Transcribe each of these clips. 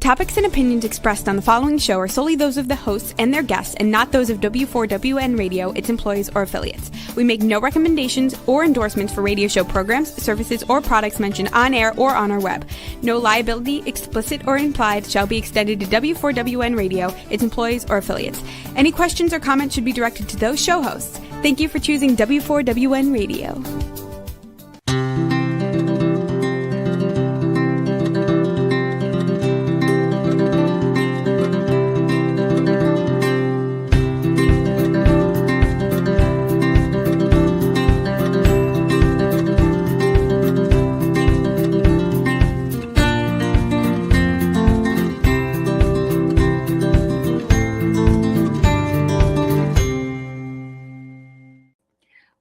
topics and opinions expressed on the following show are solely those of the hosts and their guests and not those of W4WN Radio, its employees, or affiliates. We make no recommendations or endorsements for radio show programs, services, or products mentioned on air or on our web. No liability, explicit or implied, shall be extended to W4WN Radio, its employees, or affiliates. Any questions or comments should be directed to those show hosts. Thank you for choosing W4WN Radio.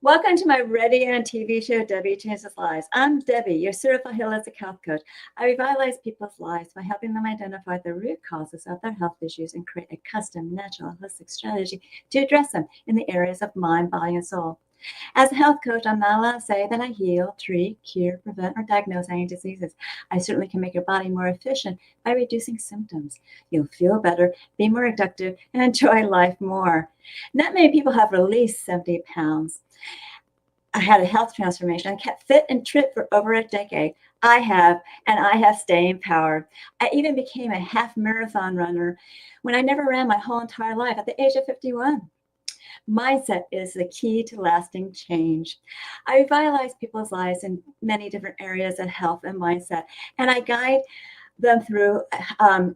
Welcome to my radio and TV show, Debi Changes Lives. I'm Debi, your certified holistic health coach. I revitalize people's lives by helping them identify the root causes of their health issues and create a custom, natural, holistic strategy to address them in the areas of mind, body, and soul. As a health coach, I'm not allowed to say that I heal, treat, cure, prevent, or diagnose any diseases. I certainly can make your body more efficient by reducing symptoms. You'll feel better, be more productive, and enjoy life more. Not many people have released 70 pounds. I had a health transformation. I kept fit and trim for over a decade. I have staying power. I even became a half marathon runner when I never ran my whole entire life at the age of 51. Mindset is the key to lasting change. I revitalize people's lives in many different areas of health and mindset, and I guide them through a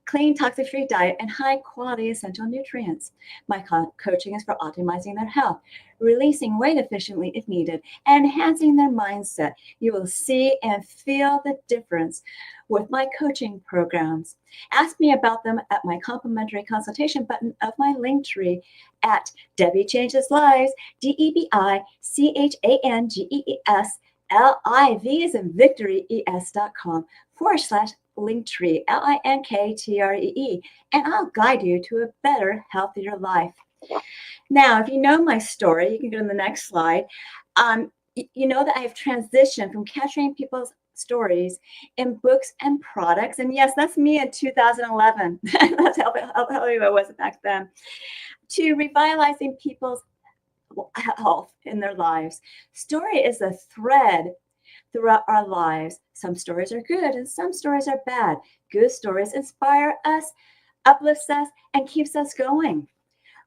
clean, toxic-free diet and high-quality essential nutrients. My coaching is for optimizing their health, releasing weight efficiently if needed, and enhancing their mindset. You will see and feel the difference with my coaching programs. Ask me about them at my complimentary consultation button of my link tree at Debi Changes Lives, DebiChangesLives, as in victory, es.com/linktree, LINKTREE, and I'll guide you to a better, healthier life. Now, if you know my story, you can go to the next slide. You know that I have transitioned from capturing people's stories in books and products. And yes, that's me in 2011. That's how I was back then. To revitalizing people's health in their lives. Story is a thread throughout our lives. Some stories are good and some stories are bad. Good stories inspire us, uplifts us, and keeps us going.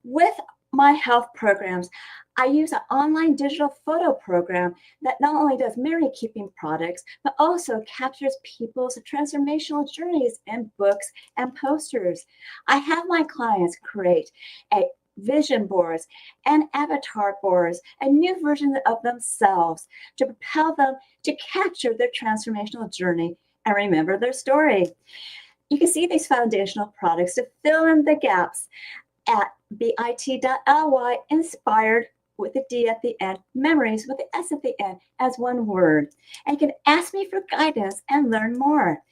With my health programs, I use an online digital photo program that not only does memory keeping products, but also captures people's transformational journeys in books and posters. I have my clients create a vision boards and avatar boards, a new version of themselves to propel them to capture their transformational journey and remember their story. You can see these foundational products to fill in the gaps at bit.ly, inspired with a D at the end, memories with the S at the end as one word. And you can ask me for guidance and learn more.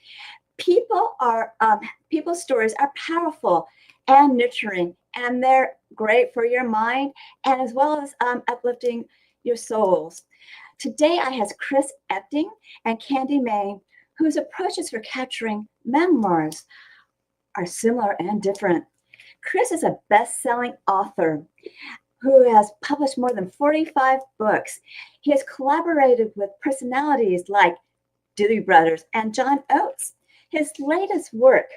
People's stories are powerful and nurturing, and they're great for your mind and as well as uplifting your souls. Today I have Chris Epting and Candi, whose approaches for capturing memoirs are similar and different. Chris is a best-selling author who has published more than 45 books. He has collaborated with personalities like Debi Brothers and John Oates. His latest work,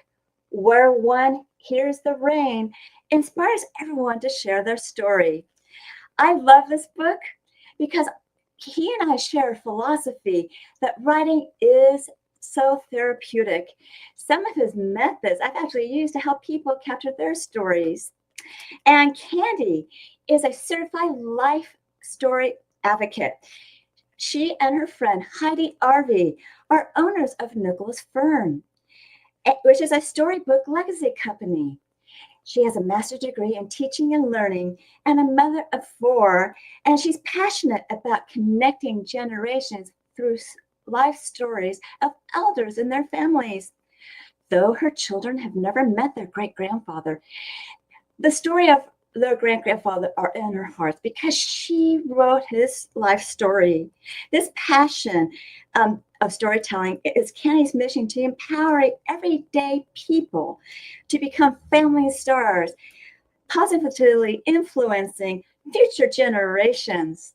Where One Hears the Rain, inspires everyone to share their story. I love this book because he and I share a philosophy that writing is so therapeutic. Some of his methods I've actually used to help people capture their stories. And Candi is a certified life story advocate. She and her friend Heidi Arvey are owners of Nicholas Fern, which is a storybook legacy company. She has a master's degree in teaching and learning and a mother of 4, and she's passionate about connecting generations through life stories of elders and their families. Though her children have never met their great-grandfather, the story of their great-grandfather are in our hearts because she wrote his life story. This passion of storytelling is Candi's mission to empower everyday people to become family stars, positively influencing future generations.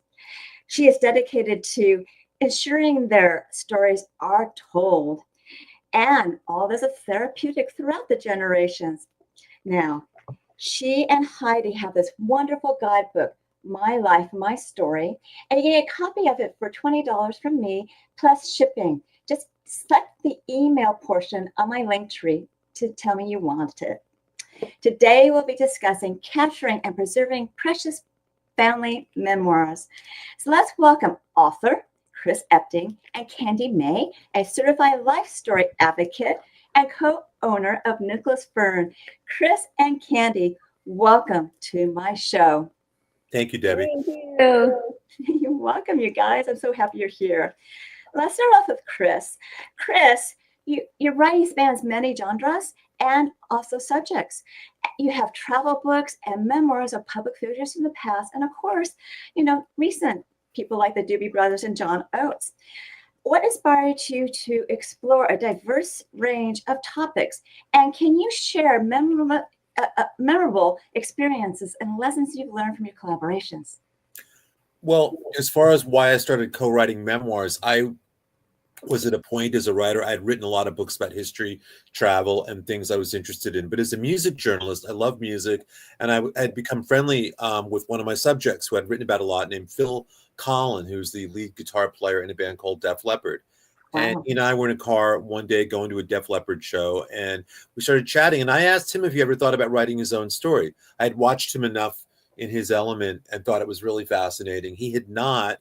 She is dedicated to ensuring their stories are told, and all this is therapeutic throughout the generations. Now, she and Heidi have this wonderful guidebook, My Life, My Story, and you get a copy of it for $20 from me, plus shipping. Just select the email portion on my link tree to tell me you want it. Today, we'll be discussing capturing and preserving precious family memoirs. So let's welcome author Chris Epting and Candi May, a certified life story advocate and co-owner of Nicholas Fern. Chris and Candi, welcome to my show. Thank you, Debbie. Thank you. You're welcome, you guys. I'm so happy you're here. Let's start off with Chris. Chris, your writing spans many genres and also subjects. You have travel books and memoirs of public figures from the past, and of course, recent people like the Debi brothers and John Oates. What inspired you to explore a diverse range of topics? And can you share memorable experiences and lessons you've learned from your collaborations? Well, as far as why I started co-writing memoirs, I was at a point as a writer, I had written a lot of books about history, travel, and things I was interested in. But as a music journalist, I love music, and I had become friendly with one of my subjects who I'd written about a lot, named Phil Collin, who's the lead guitar player in a band called Def Leppard. Wow. And he and I were in a car one day going to a Def Leppard show, and we started chatting. And I asked him if he ever thought about writing his own story. I had watched him enough in his element and thought it was really fascinating. He had not.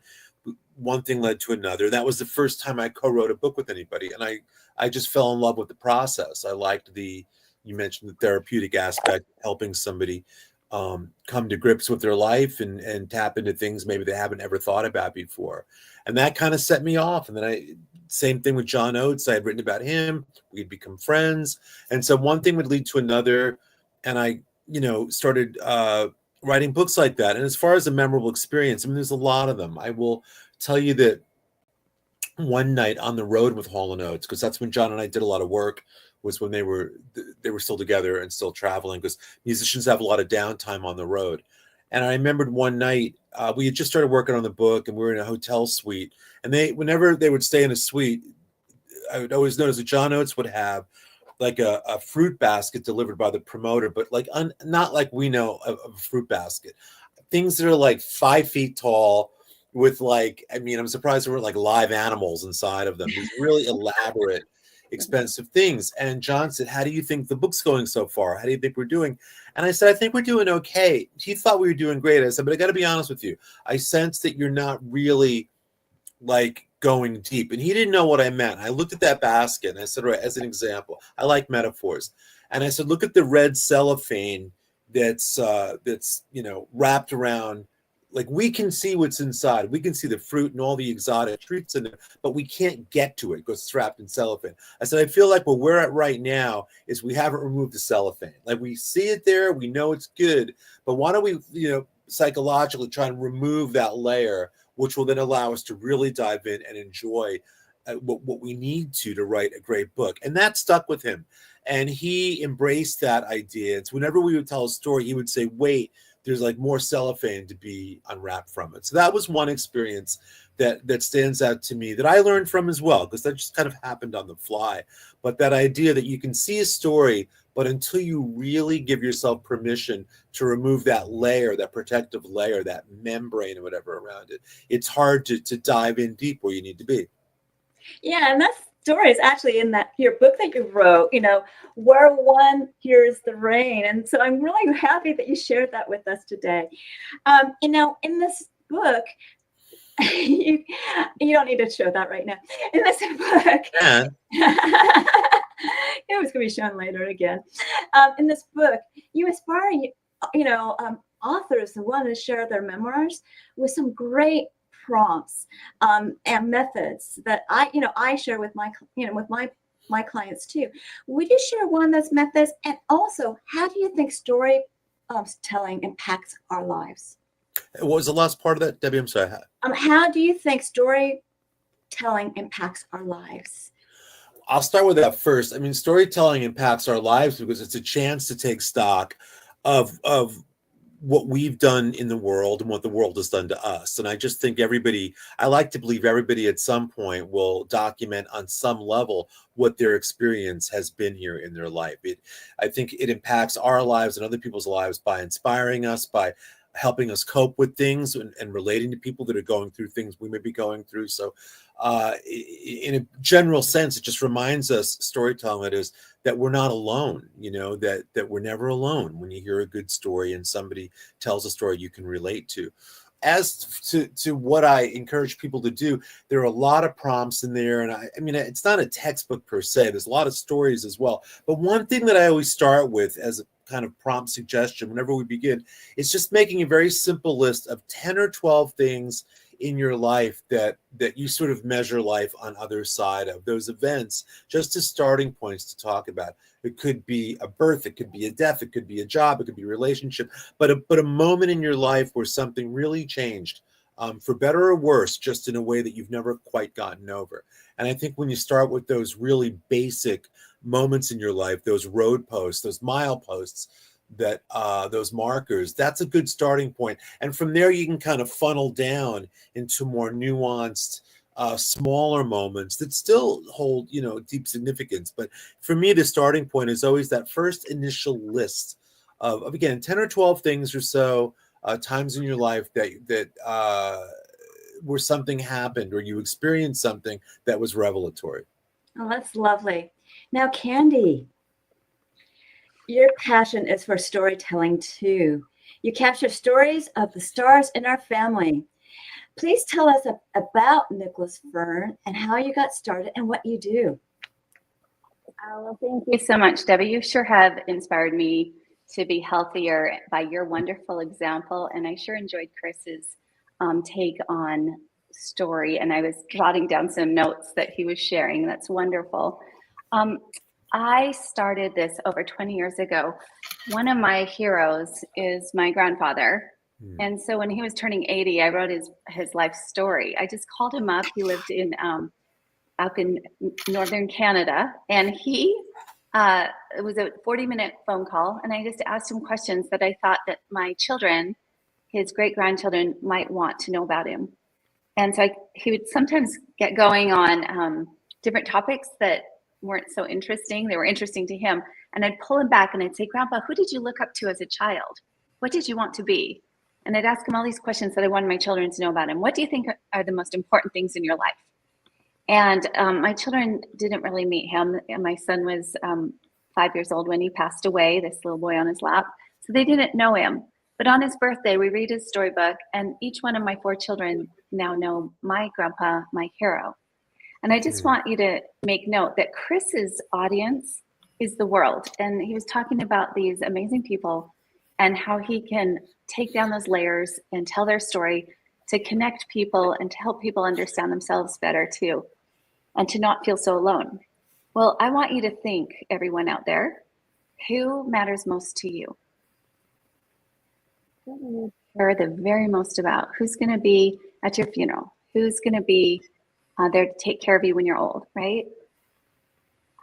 One thing led to another. That was the first time I co-wrote a book with anybody. And I just fell in love with the process. I liked you mentioned the therapeutic aspect, helping somebody come to grips with their life and tap into things maybe they haven't ever thought about before. And that kind of set me off. And then same thing with John Oates. I had written about him. We'd become friends. And so one thing would lead to another. And I, started writing books like that. And as far as a memorable experience, I mean, there's a lot of them. I will tell you that one night on the road with Hall & Oates, because that's when John and I did a lot of work, was when they were still together and still traveling, because musicians have a lot of downtime on the road. And I remembered one night we had just started working on the book, and we were in a hotel suite. And whenever they would stay in a suite, I would always notice that John Oates would have like a fruit basket delivered by the promoter, but like not like we know of a fruit basket. Things that are like 5 feet tall, with I'm surprised there weren't like live animals inside of them. These really elaborate, expensive things. And John said, "How do you think the book's going so far? How do you think we're doing?" And I said, "I think we're doing okay." He thought we were doing great. I said, "But I got to be honest with you. I sense that you're not really like going deep." And he didn't know what I meant. I looked at that basket and I said, "Right, as an example, I like metaphors." And I said, "Look at the red cellophane that's wrapped around. Like, we can see what's inside. We can see the fruit and all the exotic treats in there, but we can't get to it because it's wrapped in cellophane." I said, "I feel like where we're at right now is we haven't removed the cellophane. Like, we see it there, we know it's good, but why don't we, psychologically try and remove that layer, which will then allow us to really dive in and enjoy what we need to write a great book." And that stuck with him. And he embraced that idea. And so whenever we would tell a story, he would say, "Wait, there's like more cellophane to be unwrapped from it." So that was one experience that stands out to me that I learned from as well, because that just kind of happened on the fly. But that idea that you can see a story, but until you really give yourself permission to remove that layer, that protective layer, that membrane or whatever around it, it's hard to dive in deep where you need to be. Yeah, and that story is actually in your book that you wrote, Where One Hears the Rain. And so I'm really happy that you shared that with us today. In this book, you don't need to show that right now. In this book, And it was going to be shown later again. In this book, you inspire, authors who want to share their memoirs with some great prompts and methods that I share with my clients too. Would you share one of those methods? And also, how do you think story telling impacts our lives? What was the last part of that, Debbie? I'm sorry. How do you think storytelling impacts our lives? I'll start with that first. I mean, storytelling impacts our lives because it's a chance to take stock of what we've done in the world and what the world has done to us. And I just think I like to believe everybody at some point will document on some level what their experience has been here in their life. I think it impacts our lives and other people's lives by inspiring us, by helping us cope with things and relating to people that are going through things we may be going through. So in a general sense, it just reminds us, storytelling that is, that we're not alone, that we're never alone when you hear a good story and somebody tells a story you can relate to. As to what I encourage people to do, there are a lot of prompts in there. And I mean, it's not a textbook per se. There's a lot of stories as well. But one thing that I always start with as a kind of prompt suggestion whenever we begin is just making a very simple list of 10 or 12 things in your life that you sort of measure life on other side of those events, just as starting points to talk about. It could be a birth, it could be a death, it could be a job, it could be a relationship, but a moment in your life where something really changed, for better or worse, just in a way that you've never quite gotten over. And I think when you start with those really basic moments in your life, those road posts, those mileposts, that those markers, that's a good starting point. And from there, you can kind of funnel down into more nuanced, smaller moments that still hold, deep significance. But for me, the starting point is always that first initial list of again, 10 or 12 things or so, times in your life that where something happened or you experienced something that was revelatory. Oh, that's lovely. Now, Candi, your passion is for storytelling too. You capture stories of the stars in our family. Please tell us about Nicholas Fern and how you got started and what you do. Well, thank you so much, Debbie. You sure have inspired me to be healthier by your wonderful example. And I sure enjoyed Chris's take on story. And I was jotting down some notes that he was sharing. That's wonderful. I started this over 20 years ago. One of my heroes is my grandfather. And so when he was turning 80, I wrote his life story. I just called him up. He lived in up in northern Canada, and it was a 40-minute phone call, and I just asked him questions that I thought that my children, his great-grandchildren, might want to know about him. And so he would sometimes get going on different topics that weren't so interesting. They were interesting to him. And I'd pull him back and I'd say, Grandpa, who did you look up to as a child? What did you want to be? And I'd ask him all these questions that I wanted my children to know about him. What do you think are the most important things in your life? And my children didn't really meet him. My son was 5 years old when he passed away, this little boy on his lap. So they didn't know him. But on his birthday, we read his storybook, and each one of my 4 children now know my grandpa, my hero. And I just want you to make note that Chris's audience is the world. And he was talking about these amazing people and how he can take down those layers and tell their story to connect people and to help people understand themselves better too, and to not feel so alone. Well, I want you to think, everyone out there, who matters most to you? Who do you care the very most about? Who's going to be at your funeral? Who's going to be there to take care of you when you're old, right?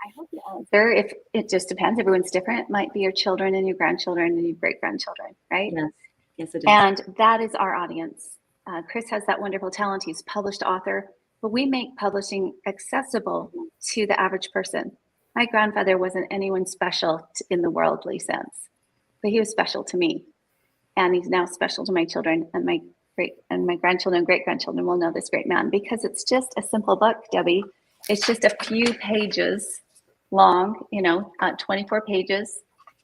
I hope the answer, if it just depends, everyone's different, might be your children and your grandchildren and your great-grandchildren, right? Yes, it is. And that is our audience. Chris has that wonderful talent. He's a published author, but we make publishing accessible to the average person. My grandfather wasn't anyone special in the worldly sense, but he was special to me. And he's now special to my children, and my grandchildren and great-grandchildren will know this great man, because it's just a simple book, Debbie. It's just a few pages long, 24 pages,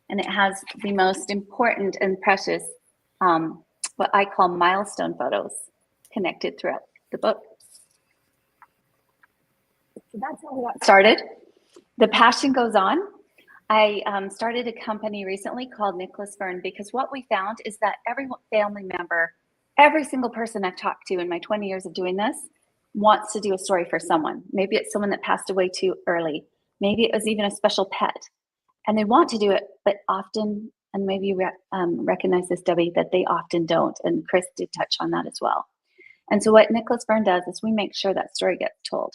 and it has the most important and precious, what I call milestone photos connected throughout the book. So that's how we got started. The passion goes on. I started a company recently called Nicholas Fern, because what we found is that every family member, every single person I've talked to in my 20 years of doing this, wants to do a story for someone. Maybe it's someone that passed away too early. Maybe it was even a special pet. And they want to do it, but often and maybe you recognize this, Debbie, that they often don't. And Chris did touch on that as well. And so what Nicholas Fern does is we make sure that story gets told.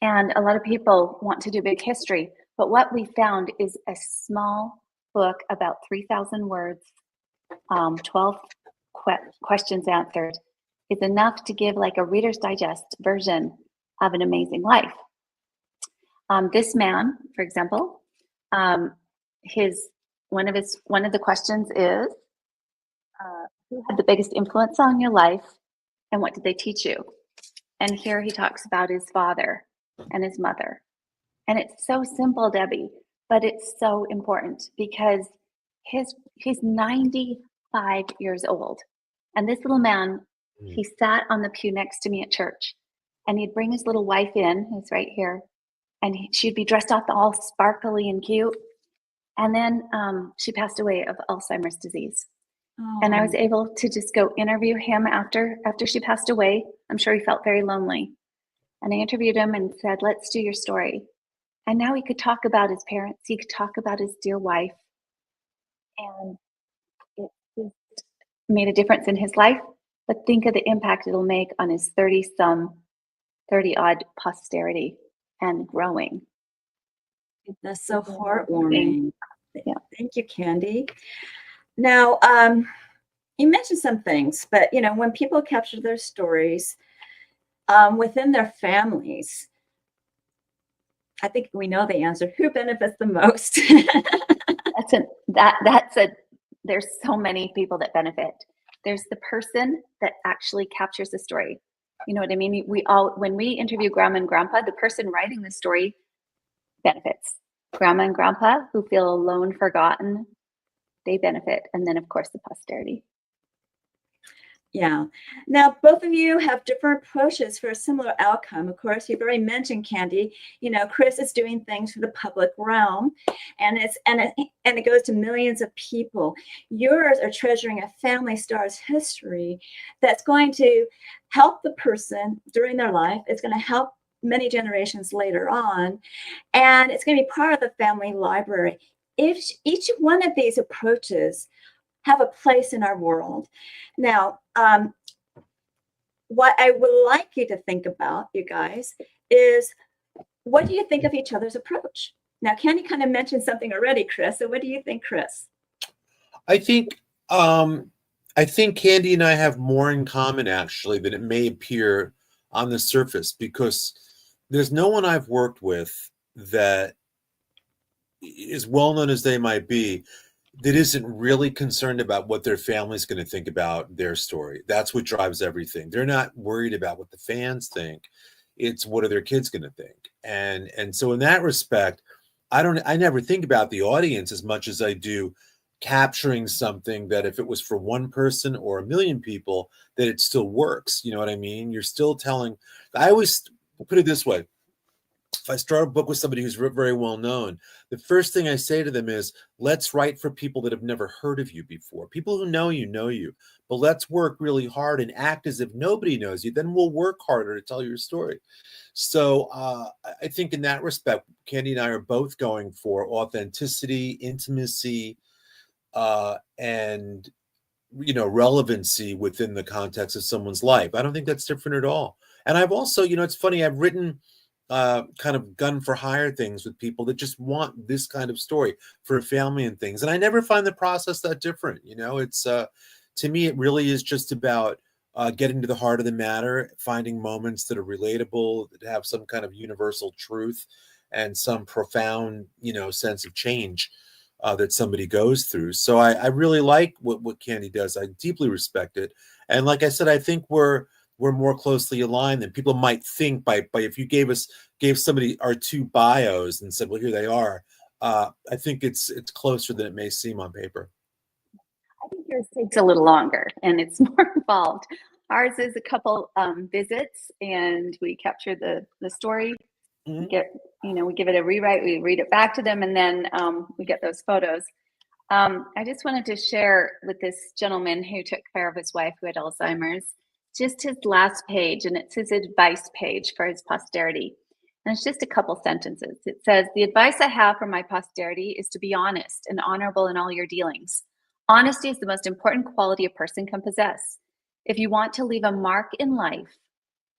And a lot of people want to do big history, but what we found is a small book, about 3,000 words, 12 questions answered, is enough to give like a Reader's Digest version of an amazing life. This man, for example, one of the questions is, who had the biggest influence on your life, and what did they teach you? And here he talks about his father and his mother. And it's so simple, Debbie, but it's so important because he's 95 years old. And this little man, he sat on the pew next to me at church, and he'd bring his little wife in, who's right here, and she'd be dressed up all sparkly and cute. And then she passed away of Alzheimer's disease. Oh. And I was able to just go interview him after she passed away. I'm sure he felt very lonely. And I interviewed him and said, let's do your story. And now he could talk about his parents. He could talk about his dear wife. And it just made a difference in his life. But think of the impact it'll make on his 30-odd posterity and growing. That's so heartwarming. Yeah. Thank you, Candi. Now, you mentioned some things, but when people capture their stories within their families, I think we know the answer. Who benefits the most? There's so many people that benefit. There's the person that actually captures the story. You know what I mean? When we interview Grandma and Grandpa, the person writing the story benefits. Grandma and Grandpa who feel alone, forgotten, they benefit. And then of course the posterity. Yeah. Now, both of you have different approaches for a similar outcome. Of course, you've already mentioned, Candi. Chris is doing things for the public realm, and it goes to millions of people. Yours are treasuring a family star's history that's going to help the person during their life. It's going to help many generations later on, and it's going to be part of the family library. If each one of these approaches have a place in our world. Now, what I would like you to think about, you guys, is what do you think of each other's approach? Now, Candi kind of mentioned something already, Chris. So what do you think, Chris? I think Candi and I have more in common, actually, than it may appear on the surface, because there's no one I've worked with that, as well known as they might be, that isn't really concerned about what their family's going to think about their story. That's what drives everything. They're not worried about what the fans think. It's what are their kids going to think. And so in that respect, I never think about the audience as much as I do capturing something that if it was for one person or a million people, that it still works. You know what I mean? You're still telling. I always put it this way. If I start a book with somebody who's very well known, the first thing I say to them is, let's write for people that have never heard of you before. People who know you, but let's work really hard and act as if nobody knows you. Then we'll work harder to tell your story. So I think in that respect, Candi and I are both going for authenticity, intimacy, and relevancy within the context of someone's life. I don't think that's different at all. And I've also, it's funny, I've written kind of gun for hire things with people that just want this kind of story for a family and things. And I never find the process that different. It's to me, it really is just about getting to the heart of the matter, finding moments that are relatable, that have some kind of universal truth and some profound, sense of change that somebody goes through. So I really like what Candi does. I deeply respect it. And like I said, I think we're more closely aligned than people might think by if you gave somebody our two bios and said, well, here they are. I think it's closer than it may seem on paper. I think yours takes a little longer and it's more involved. Ours is a couple visits and we capture the story. Mm-hmm. We give it a rewrite, we read it back to them, and then we get those photos. I just wanted to share with this gentleman who took care of his wife who had Alzheimer's, just his last page, and it's his advice page for his posterity. And it's just a couple sentences. It says, "The advice I have for my posterity is to be honest and honorable in all your dealings. Honesty is the most important quality a person can possess. If you want to leave a mark in life,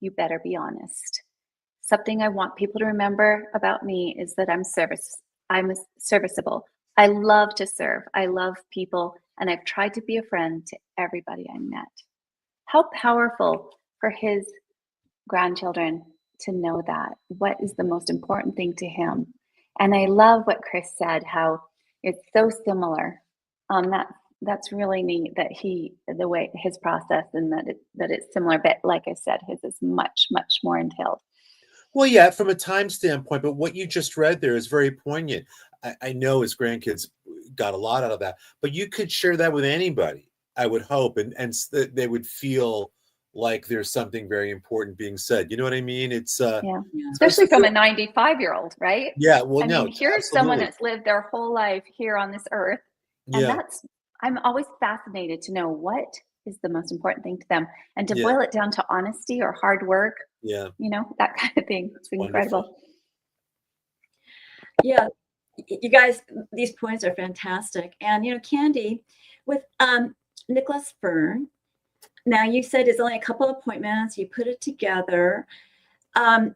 you better be honest. Something I want people to remember about me is that I'm serviceable. I love to serve. I love people, and I've tried to be a friend to everybody I met. How powerful for his grandchildren to know that. What is the most important thing to him? And I love what Chris said, how it's so similar. That's really neat that the way his process, and that it's similar, but like I said, his is much, much more entailed. Well, yeah, from a time standpoint, but what you just read there is very poignant. I know his grandkids got a lot out of that, but you could share that with anybody, I would hope, and they would feel like there's something very important being said. You know what I mean? It's especially from a 95-year-old, right? Yeah, well, I mean, here's someone that's lived their whole life here on this earth, and I'm always fascinated to know what is the most important thing to them, and to boil it down to honesty or hard work. Yeah, that kind of thing. It's incredible. Wonderful. Yeah, you guys, these points are fantastic. And Candi, with Nicholas Fern, now you said it's only a couple of appointments, you put it together, and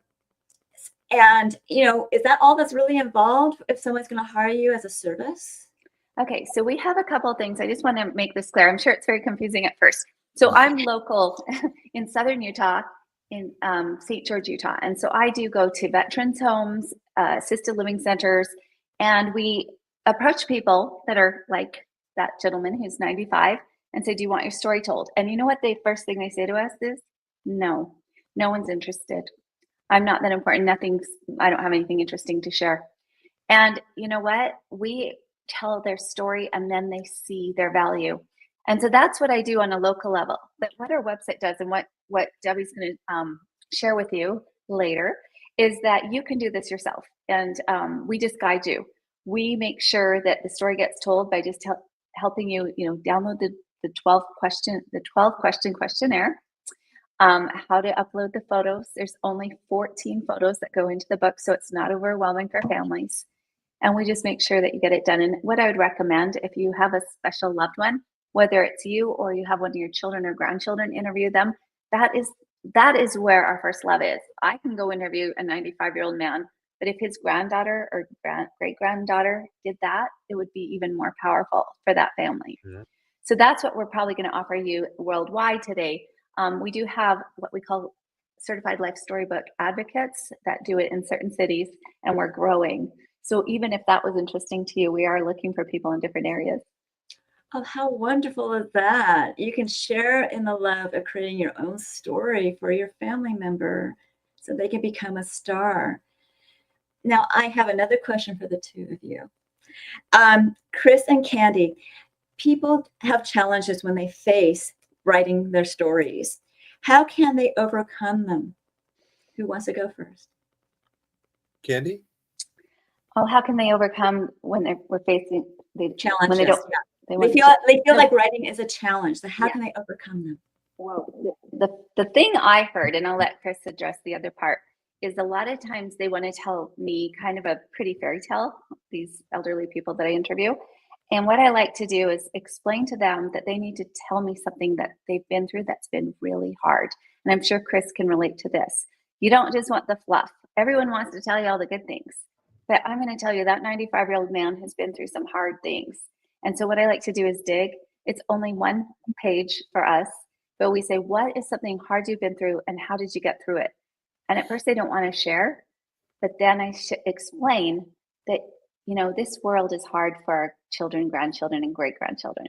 is that all that's really involved if someone's going to hire you as a service? Okay, so we have a couple of things. I just want to make this clear. I'm sure it's very confusing at first. So I'm local in Southern Utah, in St. George, Utah. And so I do go to veterans homes, assisted living centers, and we approach people that are like that gentleman who's 95 and say, do you want your story told? And you know what the first thing they say to us is, no one's interested. I'm not that important. I don't have anything interesting to share. And you know what? We tell their story, and then they see their value. And so that's what I do on a local level. But what our website does, and what Debi's going to share with you later, is that you can do this yourself. And we just guide you. We make sure that the story gets told by just helping you, download the 12 question questionnaire, how to upload the photos. There's only 14 photos that go into the book, so it's not overwhelming for families. And we just make sure that you get it done. And what I would recommend, if you have a special loved one, whether it's you or you have one of your children or grandchildren, interview them. That is where our first love is. I can go interview a 95-year-old man, but if his granddaughter or great-granddaughter did that, it would be even more powerful for that family. Mm-hmm. So that's what we're probably going to offer you worldwide today. We do have what we call certified life storybook advocates that do it in certain cities, and we're growing. So even if that was interesting to you, we are looking for people in different areas. Oh, how wonderful is that? You can share in the love of creating your own story for your family member so they can become a star. Now, I have another question for the two of you. Chris and Candi, people have challenges when they face writing their stories. How can they overcome them? Who wants to go first? Candi? Oh, how can they overcome when we're facing the challenges? When they don't, they feel like writing is a challenge. So how can they overcome them? Well, the thing I heard, and I'll let Chris address the other part, is a lot of times they want to tell me kind of a pretty fairy tale, these elderly people that I interview. And what I like to do is explain to them that they need to tell me something that they've been through that's been really hard. And I'm sure Chris can relate to this. You don't just want the fluff. Everyone wants to tell you all the good things. But I'm going to tell you that 95-year-old man has been through some hard things. And so what I like to do is dig. It's only one page for us, but we say, what is something hard you've been through and how did you get through it? And at first they don't want to share, but then I explain that, this world is hard for our children, grandchildren, and great-grandchildren.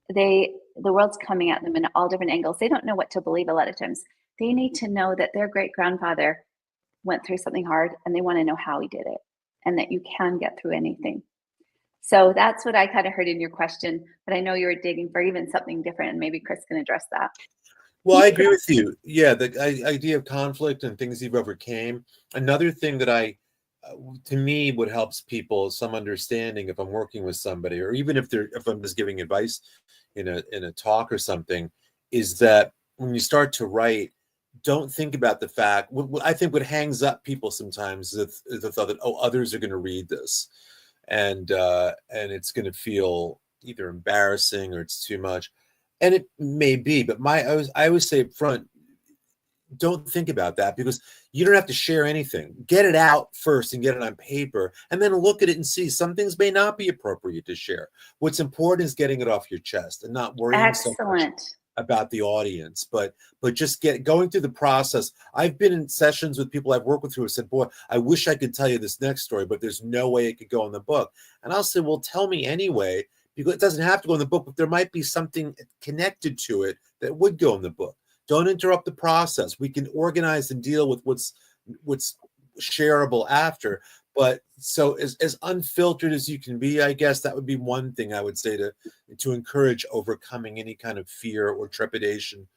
The world's coming at them in all different angles. They don't know what to believe a lot of times. They need to know that their great-grandfather went through something hard and they want to know how he did it and that you can get through anything. So that's what I kind of heard in your question, but I know you were digging for even something different, and maybe Chris can address that. Well, I agree with you. Yeah, the idea of conflict and things you've overcame. Another thing that to me, what helps people some understanding if I'm working with somebody, or even if I'm just giving advice in a talk or something, is that when you start to write, don't think about the fact. I think what hangs up people sometimes is the thought that others are going to read this, and it's going to feel either embarrassing or it's too much. And it may be, but I always say up front, don't think about that, because you don't have to share anything. Get it out first and get it on paper, and then look at it and see some things may not be appropriate to share. What's important is getting it off your chest and not worrying so much about the audience, but just going through the process. I've been in sessions with people I've worked with who have said, boy, I wish I could tell you this next story, but there's no way it could go in the book. And I'll say, well, tell me anyway, because it doesn't have to go in the book, but there might be something connected to it that would go in the book. Don't interrupt the process. We can organize and deal with what's shareable after. But so as unfiltered as you can be, I guess that would be one thing I would say to encourage overcoming any kind of fear or trepidation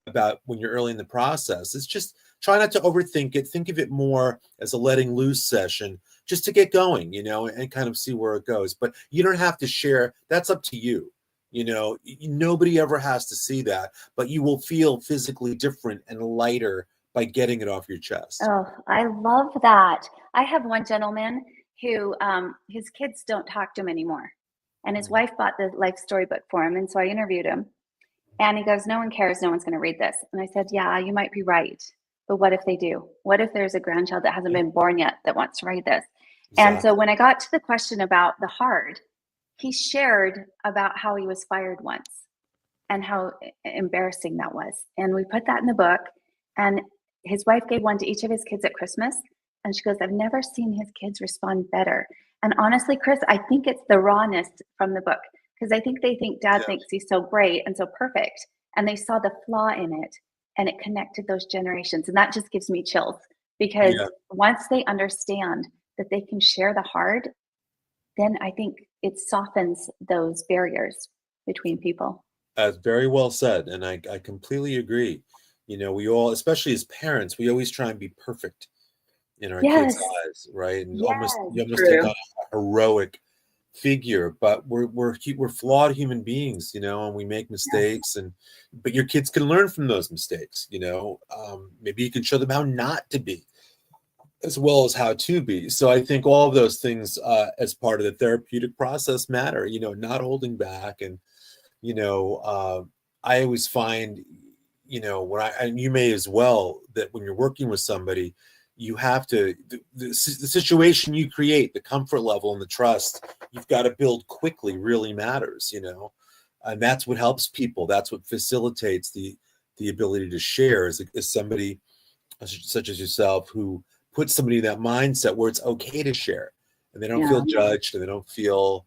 about when you're early in the process. It's just try not to overthink it. Think of it more as a letting loose session, just to get going, and kind of see where it goes. But you don't have to share. That's up to you. Nobody ever has to see that, but you will feel physically different and lighter by getting it off your chest. Oh, I love that. I have one gentleman who his kids don't talk to him anymore. And his wife bought the life story book for him. And so I interviewed him. And he goes, no one cares. No one's going to read this. And I said, yeah, you might be right. But what if they do? What if there's a grandchild that hasn't been born yet that wants to read this? Exactly. And so when I got to the question about the hard, he shared about how he was fired once and how embarrassing that was. And we put that in the book. And his wife gave one to each of his kids at Christmas. And she goes, I've never seen his kids respond better. And honestly, Chris, I think it's the rawness from the book, because I think they think dad thinks he's so great and so perfect. And they saw the flaw in it, and it connected those generations. And that just gives me chills, because once they understand that they can share the hard, then I think it softens those barriers between people. Very well said. And I completely agree. We all, especially as parents, we always try and be perfect in our kids' eyes, right? And you almost take on a heroic figure, but we're flawed human beings, and we make mistakes, but your kids can learn from those mistakes. Maybe you can show them how not to be, as well as how to be. So I think all of those things as part of the therapeutic process matter, not holding back. And, I always find, and you may as well, that when you're working with somebody, you have to, the situation you create, the comfort level and the trust you've got to build quickly really matters, and that's what helps people. That's what facilitates the ability to share is somebody such as yourself who put somebody in that mindset where it's okay to share, and they don't feel judged, and they don't feel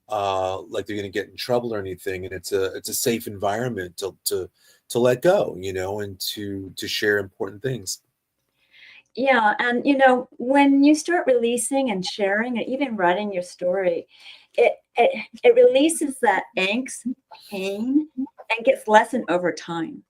like they're going to get in trouble or anything. And it's a safe environment to let go, and to share important things. Yeah. And, when you start releasing and sharing and even writing your story, it releases that angst, pain, and gets lessened over time.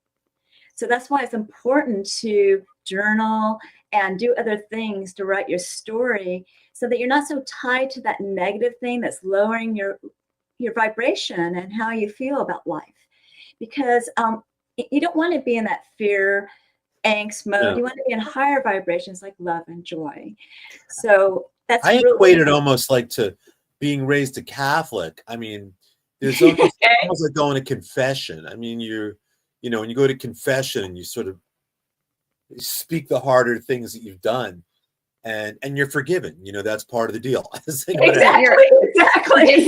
So that's why it's important to journal and do other things to write your story, so that you're not so tied to that negative thing that's lowering your vibration and how you feel about life. Because you don't want to be in that fear, angst mode. No. You want to be in higher vibrations like love and joy. So that's I equate it almost like to being raised a Catholic. I mean, there's almost like going to confession. I mean, when you go to confession and you sort of speak the harder things that you've done, and you're forgiven. That's part of the deal. Exactly.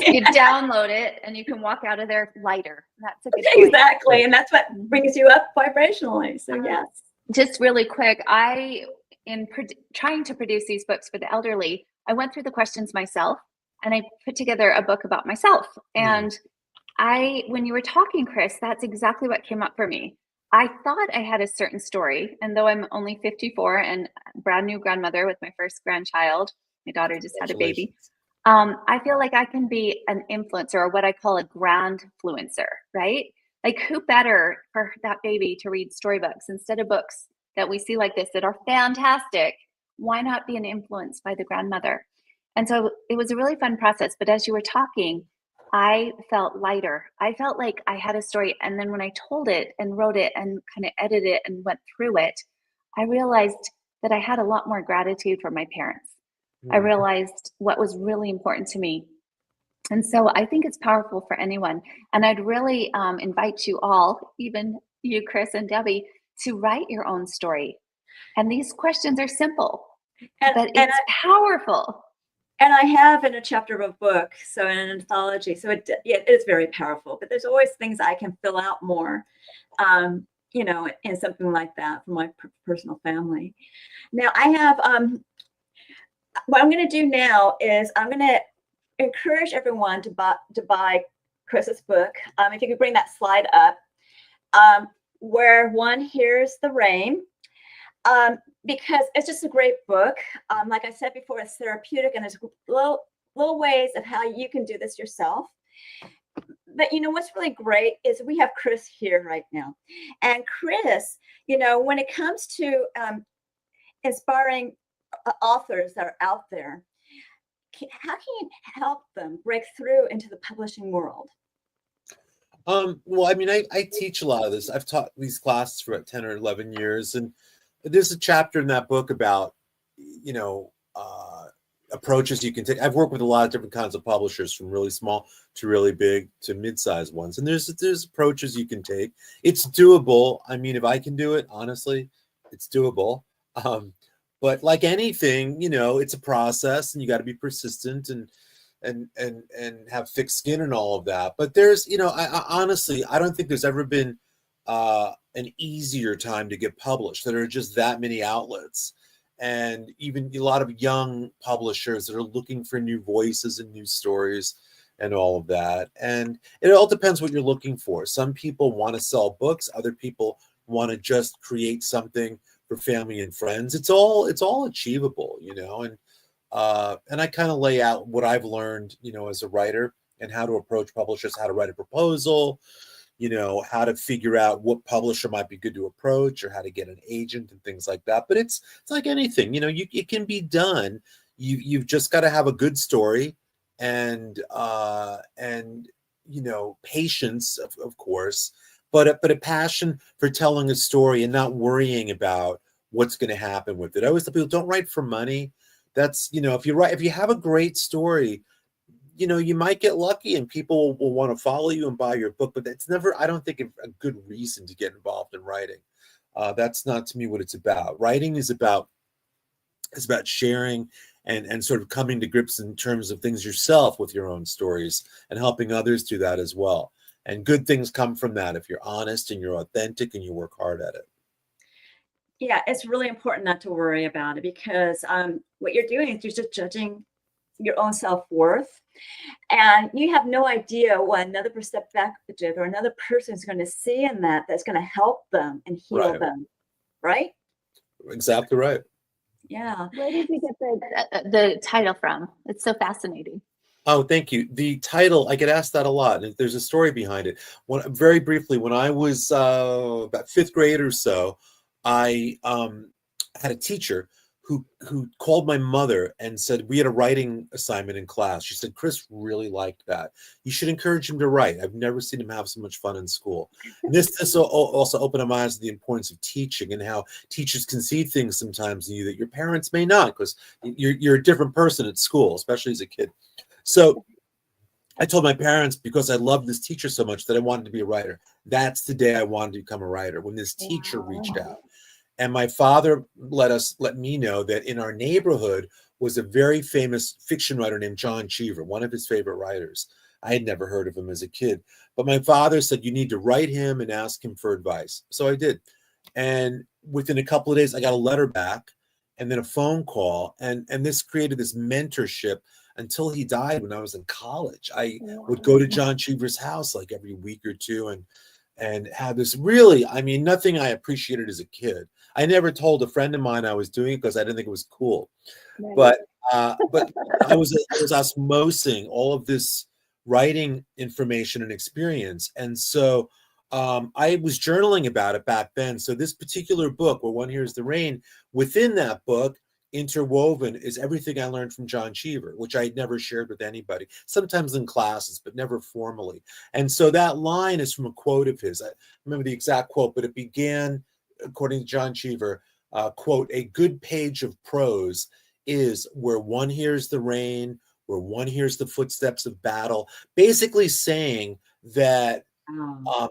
You download it and you can walk out of there lighter. That's a good point. Exactly. And that's what brings you up vibrationally. So yes. Just really quick, in trying to produce these books for the elderly, I went through the questions myself, and I put together a book about myself. And when you were talking, Chris, that's exactly what came up for me. I thought I had a certain story, and though I'm only 54 and brand new grandmother with my first grandchild, my daughter just had a baby, I feel like I can be an influencer, or what I call a grandfluencer, right? Like, who better for that baby to read storybooks instead of books that we see like this that are fantastic? Why not be an influence by the grandmother? And so it was a really fun process. But as you were talking, I felt lighter. I felt like I had a story. And then when I told it and wrote it and kind of edited it and went through it, I realized that I had a lot more gratitude for my parents. I realized what was really important to me. And so I think it's powerful for anyone. And I'd really invite you all, even you, Chris and Debi, to write your own story. And these questions are simple, but it's powerful. And I have in a chapter of a book, so in an anthology, so it is very powerful, but there's always things I can fill out more, you know, in something like that for my personal family. Now I have, what I'm going to do now is I'm going to encourage everyone to buy Chris's book. If you could bring that slide up, Where One Hears the Rain. Because it's just a great book. Like I said before, it's therapeutic, and there's little ways of how you can do this yourself. But you know what's really great is we have Chris here right now, and Chris, you know, when it comes to inspiring authors that are out there, how can you help them break through into the publishing world? Well, I mean, I teach a lot of this. I've taught these classes for about 10 or 11 years, and there's a chapter in that book about, you know, approaches you can take. I've worked with a lot of different kinds of publishers, from really small to really big to mid-sized ones. And there's approaches you can take. It's doable. I mean, if I can do it, honestly, it's doable. But like anything, you know, it's a process, and you got to be persistent and have thick skin and all of that. But there's, you know, I honestly, I don't think there's ever been an easier time to get published. There are just that many outlets, and even a lot of young publishers that are looking for new voices and new stories and all of that. And it all depends what you're looking for. Some people want to sell books. Other people want to just create something for family and friends. It's all achievable, you know. And I kind of lay out what I've learned, you know, as a writer, and how to approach publishers, how to write a proposal, you know, how to figure out what publisher might be good to approach, or how to get an agent and things like that. But it's like anything, you know, it can be done. You've just got to have a good story, and you know, patience, of course, but a passion for telling a story and not worrying about what's going to happen with it. I always tell people, don't write for money. That's, you know, if you have a great story, you know, you might get lucky and people will want to follow you and buy your book, but that's never, I don't think, a good reason to get involved in writing. That's not, to me, what it's about. Writing is about sharing and sort of coming to grips in terms of things yourself with your own stories, and helping others do that as well. And good things come from that if you're honest and you're authentic and you work hard at it. Yeah, it's really important not to worry about it, because what you're doing is you're just judging your own self-worth, and you have no idea what another perspective or another person is going to see in that's going to help them and heal them, right? Exactly right. Yeah. Where did you get the title from? It's so fascinating. Oh, thank you. The title, I get asked that a lot, and there's a story behind it. Very briefly, when I was about fifth grade or so, I had a teacher who called my mother and said, we had a writing assignment in class. She said, Chris really liked that. You should encourage him to write. I've never seen him have so much fun in school. And this also opened my eyes to the importance of teaching, and how teachers can see things sometimes in you that your parents may not, because you're a different person at school, especially as a kid. So I told my parents, because I loved this teacher so much, that I wanted to be a writer. That's the day I wanted to become a writer, when this teacher reached out. And my father let me know that in our neighborhood was a very famous fiction writer named John Cheever, one of his favorite writers. I had never heard of him as a kid, but my father said, you need to write him and ask him for advice. So I did. And within a couple of days, I got a letter back, and then a phone call. And this created this mentorship until he died when I was in college. I would go to John Cheever's house like every week or two, and have this really, I mean, nothing I appreciated as a kid. I never told a friend of mine I was doing it because I didn't think it was cool. Right. But I was osmosing all of this writing information and experience. And so I was journaling about it back then. So this particular book, Where One Hears the Rain, within that book, interwoven is everything I learned from John Cheever, which I had never shared with anybody, sometimes in classes, but never formally. And so that line is from a quote of his. I remember the exact quote, but it began, according to John Cheever, quote, a good page of prose is where one hears the rain, where one hears the footsteps of battle, basically saying that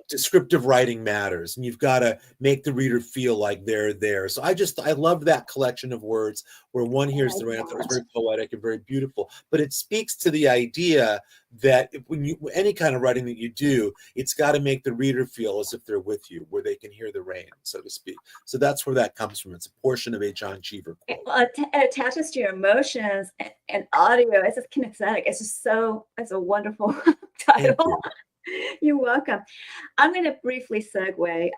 descriptive writing matters, and you've got to make the reader feel like they're there. So I love that collection of words where one hears the rain. I thought it was very poetic and very beautiful, but it speaks to the idea that when you, any kind of writing that you do, it's got to make the reader feel as if they're with you, where they can hear the rain, so to speak. So that's where that comes from. It's a portion of a John Cheever quote. Well, it attaches to your emotions and audio. It's just kinesthetic. It's just it's a wonderful title. You're welcome. I'm going to briefly segue.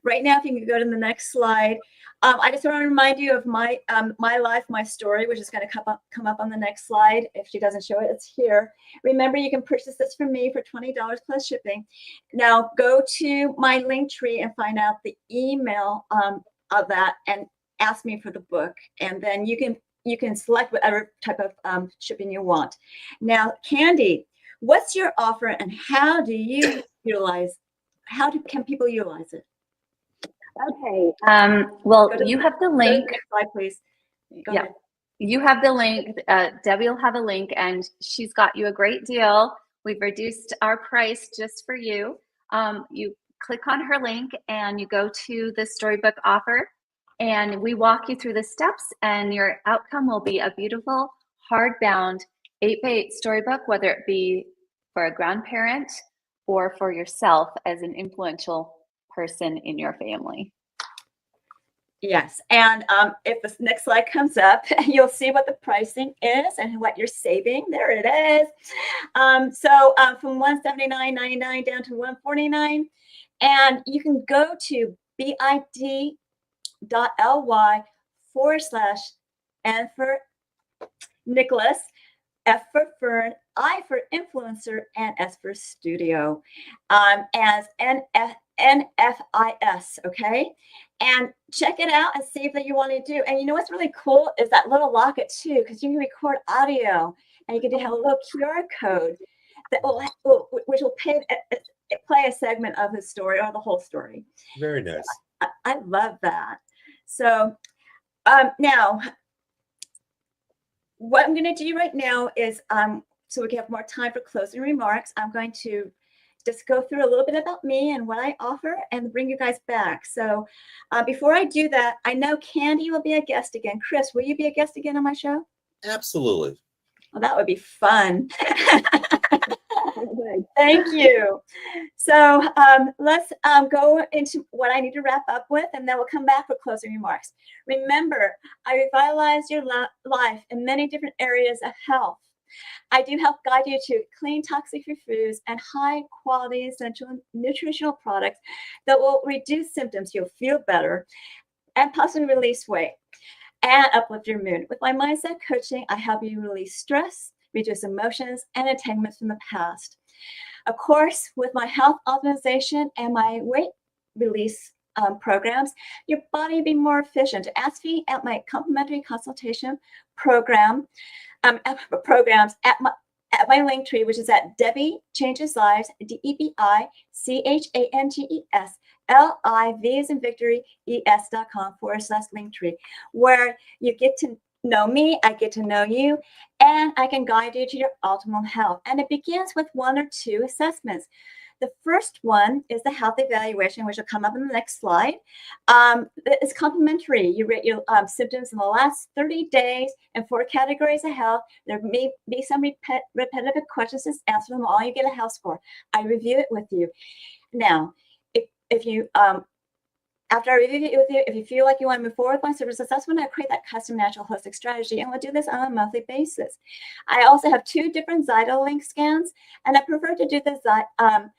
Right now, if you can go to the next slide, I just want to remind you of my life, my story, which is going to come up on the next slide. If she doesn't show it, it's here. Remember, you can purchase this from me for $20 plus shipping. Now, go to my link tree and find out the email of that and ask me for the book. And then you can select whatever type of shipping you want. Now, Candi, what's your offer and how do you can people utilize it? Okay. Well, you have the link. Next slide, please. Go ahead. You have the link. Debbie will have a link, and she's got you a great deal. We've reduced our price just for you. You click on her link and you go to the storybook offer, and we walk you through the steps, and your outcome will be a beautiful hardbound 8x8 storybook, whether it be for a grandparent or for yourself as an influential person in your family. Yes, and if this next slide comes up, you'll see what the pricing is and what you're saving. There it is. So from $179.99 down to $149, and you can go to bit.ly/N for Nicholas, F for Fern, I for influencer, and S for studio, as NFIS, okay? And check it out and see if that you want to do. And you know what's really cool is that little locket too, because you can record audio and you can have a little QR code that which will play a segment of his story or the whole story. Very nice. I love that. So now, what I'm going to do right now is, so we can have more time for closing remarks, I'm going to just go through a little bit about me and what I offer and bring you guys back. So before I do that, I know Candi will be a guest again. Chris, will you be a guest again on my show? Absolutely. Well, that would be fun. Thank you. So let's go into what I need to wrap up with, and then we'll come back for closing remarks. Remember, I revitalize your life in many different areas of health. I do help guide you to clean, toxic-free foods and high-quality essential nutritional products that will reduce symptoms. You'll feel better and possibly release weight and uplift your mood. With my mindset coaching, I help you release stress, reduce emotions, and entanglements from the past. Of course, with my health optimization and my weight release programs, your body will be more efficient. Ask me at my complimentary consultation programs at my link tree, which is at Debi Changes Lives, DebiChangesLives, as in Victory, es.com/linktree, where you get to know me, I get to know you, and I can guide you to your optimal health. And it begins with 1 or 2 assessments. The first one is the health evaluation, which will come up in the next slide. It's complimentary. You rate your symptoms in the last 30 days in 4 categories of health. There may be some repetitive questions. Just answer them all. You get a health score. I review it with you. Now, if you after I review it with you, if you feel like you want to move forward with my service assessment, I create that custom natural holistic strategy, and we'll do this on a monthly basis. I also have 2 different Zyto link scans, and I prefer to do the Zyto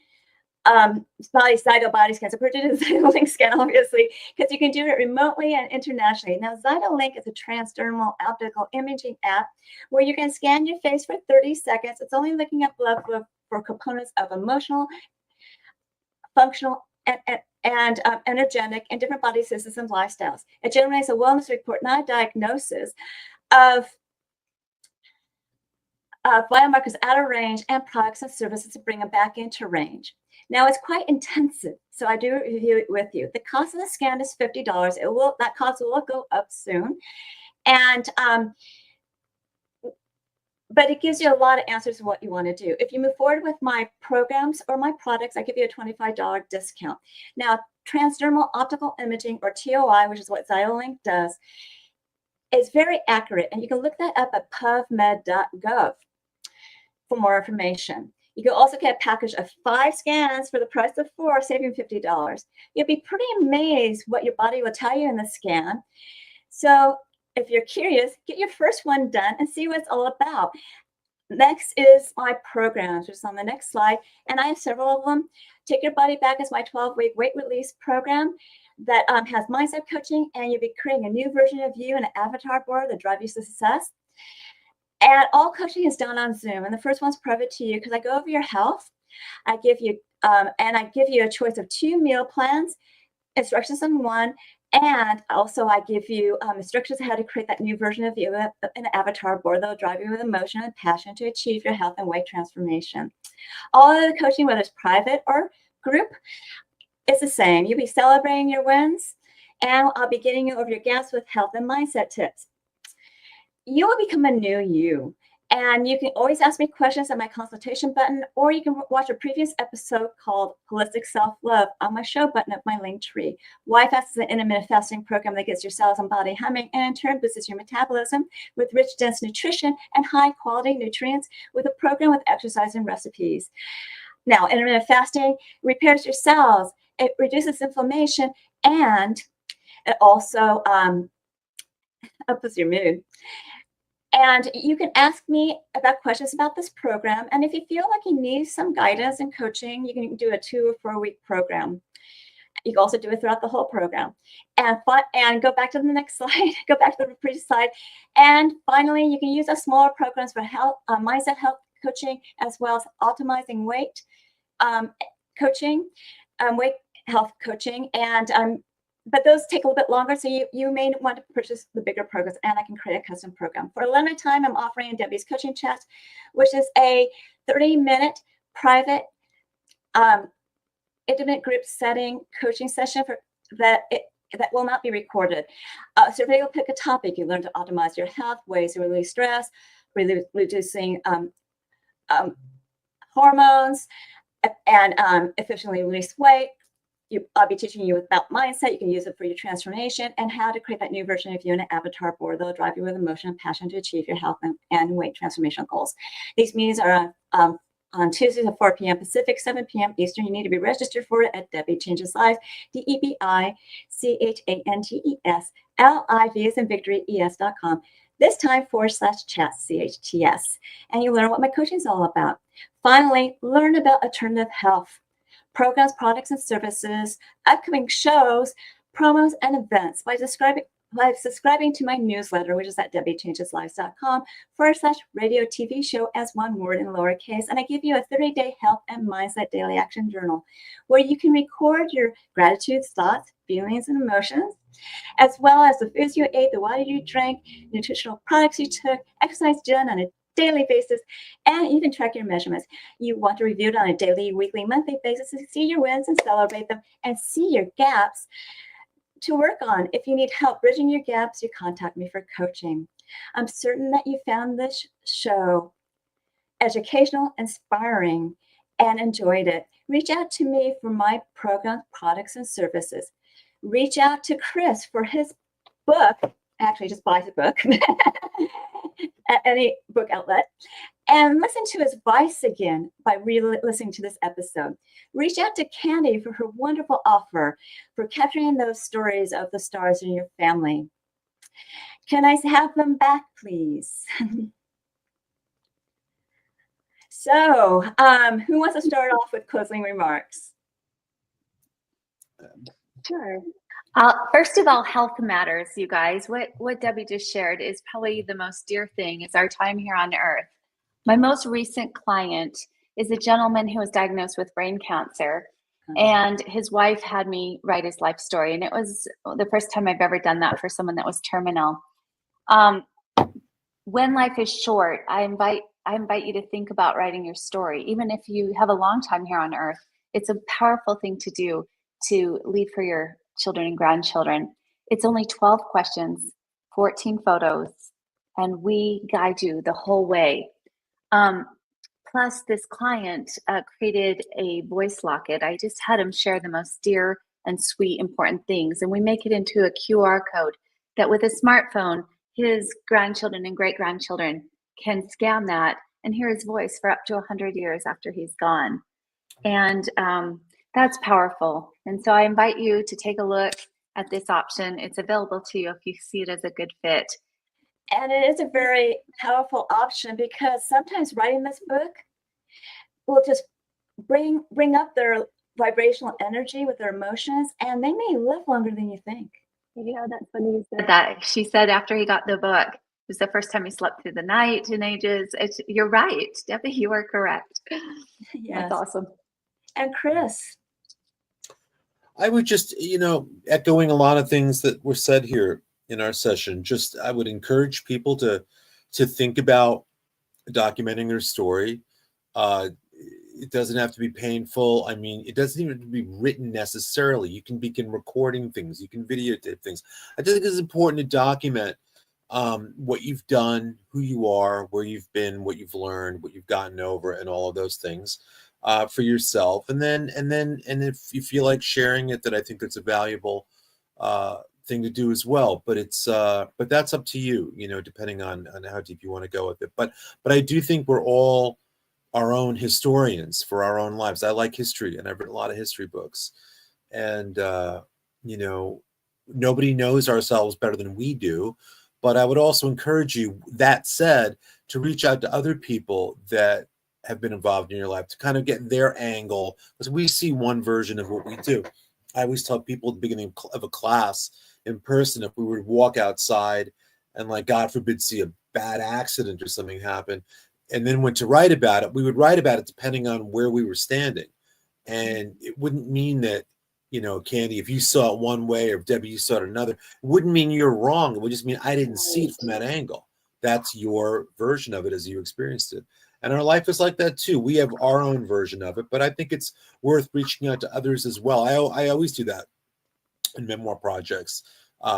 body scans. I prefer to do the Zyto link scan, obviously, because you can do it remotely and internationally. Now, Zyto link is a transdermal optical imaging app where you can scan your face for 30 seconds. It's only looking at blood flow for components of emotional, functional, and energetic and different body systems and lifestyles. It generates a wellness report, not a diagnosis of biomarkers out of range and products and services to bring them back into range. Now, it's quite intensive, so I do review it with you. The cost of the scan is $50. That cost will go up soon. And but it gives you a lot of answers to what you want to do. If you move forward with my programs or my products, I give you a $25 discount. Now, transdermal optical imaging, or TOI, which is what Xiolink does, is very accurate, and you can look that up at pubmed.gov for more information. You can also get a package of 5 scans for the price of 4, saving $50. You'll be pretty amazed what your body will tell you in the scan. So if you're curious, get your first one done and see what it's all about. Next is my programs, which is on the next slide, and I have several of them. Take Your Body Back is my 12-week weight release program that has mindset coaching, and you'll be creating a new version of you and an avatar board that drive you to success. And all coaching is done on Zoom, and the first one's private to you because I go over your health. I give you a choice of 2 meal plans, instructions on one, and also I give you instructions on how to create that new version of you, an avatar board that will drive you with emotion and passion to achieve your health and weight transformation. All of the coaching, whether it's private or group, is the same. You'll be celebrating your wins, and I'll be getting you over your gaps with health and mindset tips. You will become a new you. And you can always ask me questions at my consultation button, or you can watch a previous episode called Holistic Self-Love on my show button of my link tree. YFAST is an intermittent fasting program that gets your cells and body humming and in turn boosts your metabolism with rich, dense nutrition and high-quality nutrients with a program with exercise and recipes. Now, intermittent fasting repairs your cells, it reduces inflammation, and it also ups your mood. And you can ask me about questions about this program. And if you feel like you need some guidance and coaching, you can do a 2 or 4 week program. You can also do it throughout the whole program. And go back to the next slide, go back to the previous slide. And finally, you can use our smaller programs for health, mindset health coaching, as well as optimizing weight coaching, weight health coaching. And but those take a little bit longer, so you may want to purchase the bigger programs, and I can create a custom program. For a limited time, I'm offering Debi's Coaching Chat, which is a 30-minute private, intimate group setting coaching session that will not be recorded. So everybody will pick a topic. You learn to optimize your health, ways to release stress, reducing hormones, and efficiently release weight. I'll be teaching you about mindset. You can use it for your transformation, and how to create that new version of you in an avatar board that will drive you with emotion and passion to achieve your health and weight transformation goals. These meetings are on Tuesdays at 4 p.m. Pacific, 7 p.m. Eastern. You need to be registered for it at Debi Changes Lives, DebiChangesLive as in victory, es.com. This time /chat, CHTS. And you learn what my coaching is all about. Finally, learn about alternative health programs, products, and services, upcoming shows, promos, and events by subscribing to my newsletter, which is at DebiChangesLives.com /radio TV show as one word in lowercase. And I give you a 30-day health and mindset daily action journal where you can record your gratitudes, thoughts, feelings, and emotions, as well as the foods you ate, the water you drank, nutritional products you took, exercise done on a daily basis, and even track your measurements. You want to review it on a daily, weekly, monthly basis to see your wins and celebrate them, and see your gaps to work on. If you need help bridging your gaps, you contact me for coaching. I'm certain that you found this show educational, inspiring, and enjoyed it. Reach out to me for my programs, products, and services. Reach out to Chris for his book. Actually, just buy the book at any book outlet, and listen to his voice again by listening to this episode. Reach out to Candi for her wonderful offer for capturing those stories of the stars in your family. Can I have them back, please? So, who wants to start off with closing remarks? Sure. First of all, health matters, you guys. What Debi just shared is probably the most dear thing, is our time here on earth. My most recent client is a gentleman who was diagnosed with brain cancer, and his wife had me write his life story. And it was the first time I've ever done that for someone that was terminal. When life is short, I invite you to think about writing your story. Even if you have a long time here on earth, it's a powerful thing to do, to leave for your children and grandchildren. It's only 12 questions, 14 photos, and we guide you the whole way Plus, this client created a voice locket. I just had him share the most dear and sweet, important things. And we make it into a QR code that with a smartphone, his grandchildren and great-grandchildren can scan that and hear his voice for up to 100 years after he's gone. And that's powerful. And so I invite you to take a look at this option. It's available to you if you see it as a good fit. And it is a very powerful option because sometimes writing this book will just bring up their vibrational energy with their emotions, and they may live longer than you think. Yeah, that's funny you said that. She said after he got the book, it was the first time he slept through the night in ages. You're right, Debbie, you are correct. Yes. That's awesome. And Chris? I would just, echoing a lot of things that were said here in our session, I would encourage people to think about documenting their story. It doesn't have to be painful. I mean, it doesn't even have to be written necessarily. You can begin recording things. You can videotape things. I just think it's important to document what you've done, who you are, where you've been, what you've learned, what you've gotten over, and all of those things for yourself. And then if you feel like sharing it, that I think that's a valuable thing to do as well. But but that's up to you, depending on how deep you want to go with it. But I do think we're all our own historians for our own lives. I like history, and I've written a lot of history books. And nobody knows ourselves better than we do. But I would also encourage you, that said, to reach out to other people that have been involved in your life to kind of get their angle, because we see one version of what we do. I always tell people at the beginning of a class in person, if we were to walk outside and, like, God forbid, see a bad accident or something happen, and then went to write about it, we would write about it depending on where we were standing. And it wouldn't mean that, Candi, if you saw it one way or if Debbie, you saw it another, it wouldn't mean you're wrong. It would just mean I didn't see it from that angle. That's your version of it as you experienced it. And our life is like that too. We have our own version of it, but I think it's worth reaching out to others as well. I always do that in memoir projects,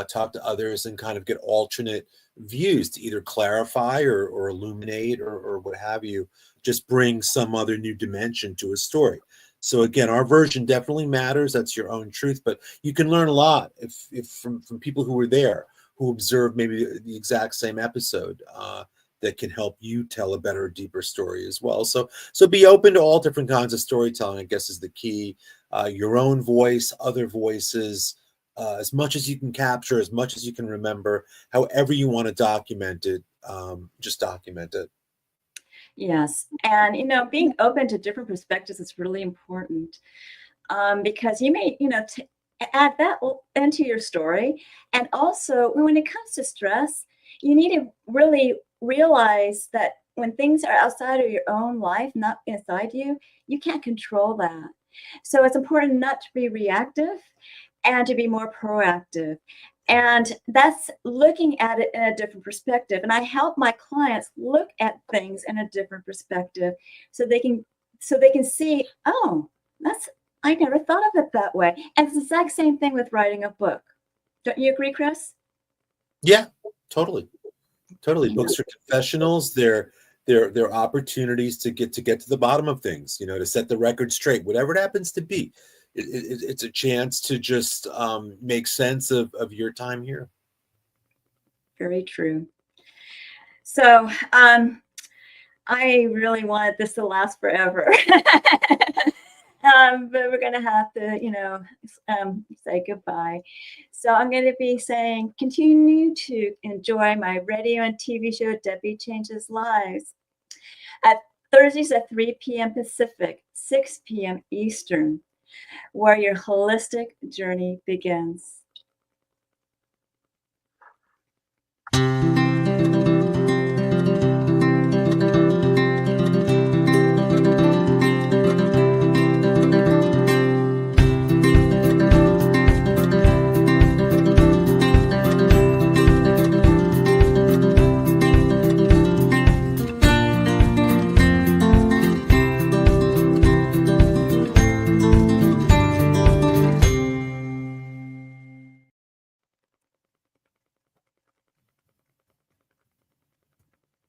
talk to others and kind of get alternate views to either clarify or illuminate or what have you, just bring some other new dimension to a story. So again, our version definitely matters. That's your own truth, but you can learn a lot if from people who were there, who observed maybe the exact same episode, that can help you tell a better, deeper story as well. So be open to all different kinds of storytelling, I guess, is the key. Your own voice, other voices, as much as you can capture, as much as you can remember, however you want to document it, just document it. Yes. And, being open to different perspectives is really important, because you may, add that into your story. And also, when it comes to stress, you need to really realize that when things are outside of your own life, not inside you, you can't control that. So it's important not to be reactive and to be more proactive. And that's looking at it in a different perspective. And I help my clients look at things in a different perspective so they can see, oh, I never thought of it that way. And it's the exact same thing with writing a book. Don't you agree, Chris? Yeah, totally. Books are confessionals. They're opportunities to get to the bottom of things, to set the record straight, whatever it happens to be. It's a chance to just make sense of your time here. Very true. So I really wanted this to last forever. But we're going to have to, say goodbye. So I'm going to be saying, continue to enjoy my radio and TV show, Debi Changes Lives, at Thursdays at 3 p.m. Pacific, 6 p.m. Eastern, where your holistic journey begins.